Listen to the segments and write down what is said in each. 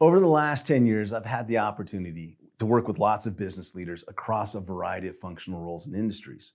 Over the last 10 years, I've had the opportunity to work with lots of business leaders across a variety of functional roles and industries.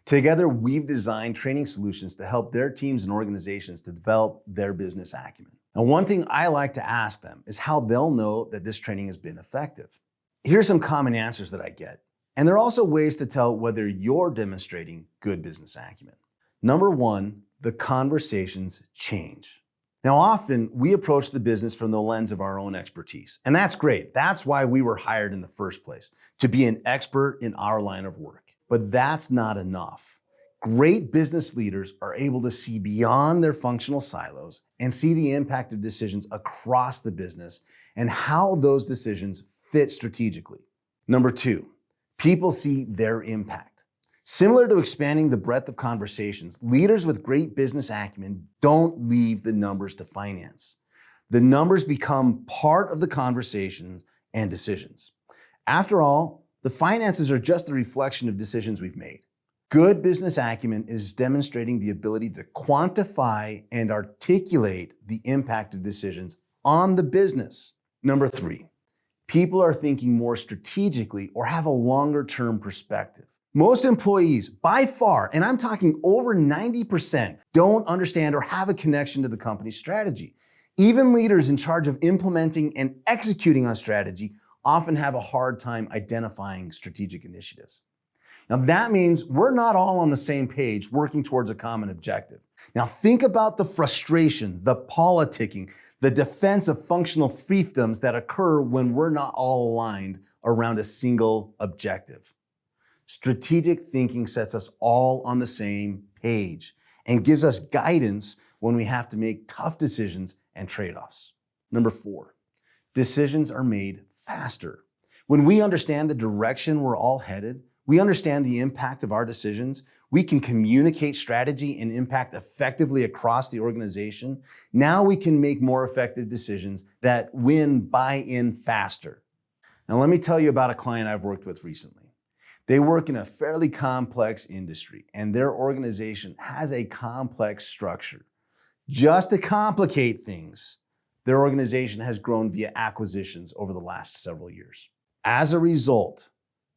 Together, we've designed training solutions to help their teams and organizations to develop their business acumen. And one thing I like to ask them is how they'll know that this training has been effective. Here's some common answers that I get. And there are also ways to tell whether you're demonstrating good business acumen. Number one, the conversations change. Now, often we approach the business from the lens of our own expertise, and that's great. That's why we were hired in the first place, to be an expert in our line of work. But that's not enough. Great business leaders are able to see beyond their functional silos and see the impact of decisions across the business and how those decisions fit strategically. Number two, people see their impact. Similar to expanding the breadth of conversations, leaders with great business acumen don't leave the numbers to finance. The numbers become part of the conversation and decisions. After all, the finances are just the reflection of decisions we've made. Good business acumen is demonstrating the ability to quantify and articulate the impact of decisions on the business. Number three, people are thinking more strategically or have a longer-term perspective. Most employees, by far, and I'm talking over 90%, don't understand or have a connection to the company's strategy. Even leaders in charge of implementing and executing on strategy often have a hard time identifying strategic initiatives. Now that means we're not all on the same page working towards a common objective. Now think about the frustration, the politicking, the defense of functional fiefdoms that occur when we're not all aligned around a single objective. Strategic thinking sets us all on the same page and gives us guidance when we have to make tough decisions and trade-offs. Number four, decisions are made faster. When we understand the direction we're all headed, we understand the impact of our decisions, we can communicate strategy and impact effectively across the organization. Now we can make more effective decisions that win buy-in faster. Now let me tell you about a client I've worked with recently. They work in a fairly complex industry, and their organization has a complex structure. Just to complicate things, their organization has grown via acquisitions over the last several years. As a result,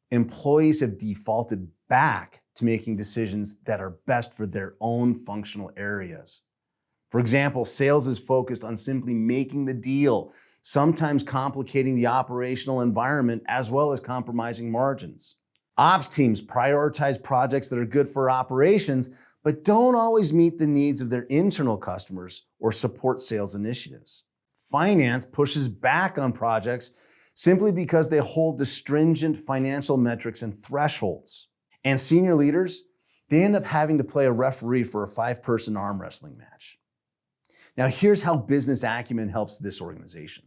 employees have defaulted back to making decisions that are best for their own functional areas. For example, sales is focused on simply making the deal, sometimes complicating the operational environment as well as compromising margins. Ops teams prioritize projects that are good for operations, but don't always meet the needs of their internal customers or support sales initiatives. Finance pushes back on projects simply because they hold to stringent financial metrics and thresholds. And senior leaders, they end up having to play a referee for a 5-person arm wrestling match. Now here's how business acumen helps this organization.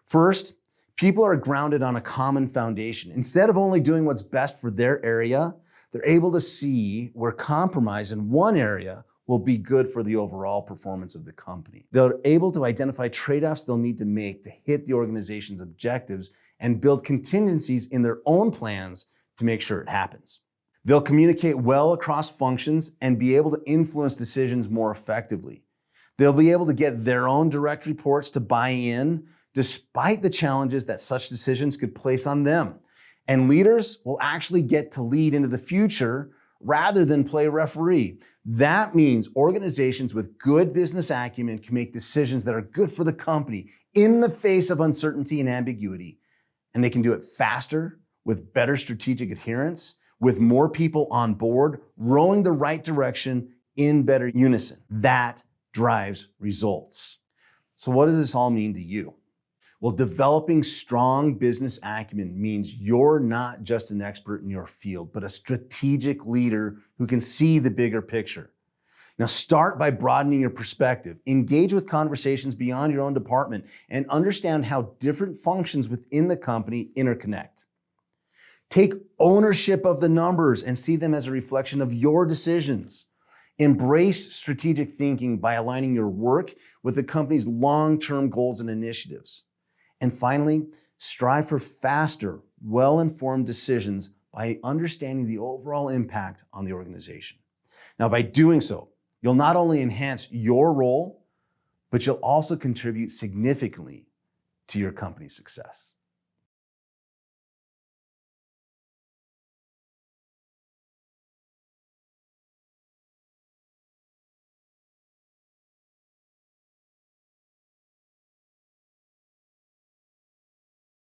First, people are grounded on a common foundation. Instead of only doing what's best for their area, they're able to see where compromise in one area will be good for the overall performance of the company. They're able to identify trade-offs they'll need to make to hit the organization's objectives and build contingencies in their own plans to make sure it happens. They'll communicate well across functions and be able to influence decisions more effectively. They'll be able to get their own direct reports to buy in despite the challenges that such decisions could place on them. And leaders will actually get to lead into the future rather than play referee. That means organizations with good business acumen can make decisions that are good for the company in the face of uncertainty and ambiguity. And they can do it faster, with better strategic adherence, with more people on board, rowing the right direction in better unison. That drives results. So what does this all mean to you? Well, developing strong business acumen means you're not just an expert in your field, but a strategic leader who can see the bigger picture. Now start by broadening your perspective, engage with conversations beyond your own department, and understand how different functions within the company interconnect. Take ownership of the numbers and see them as a reflection of your decisions. Embrace strategic thinking by aligning your work with the company's long-term goals and initiatives. And finally, strive for faster, well-informed decisions by understanding the overall impact on the organization. Now, by doing so, you'll not only enhance your role, but you'll also contribute significantly to your company's success.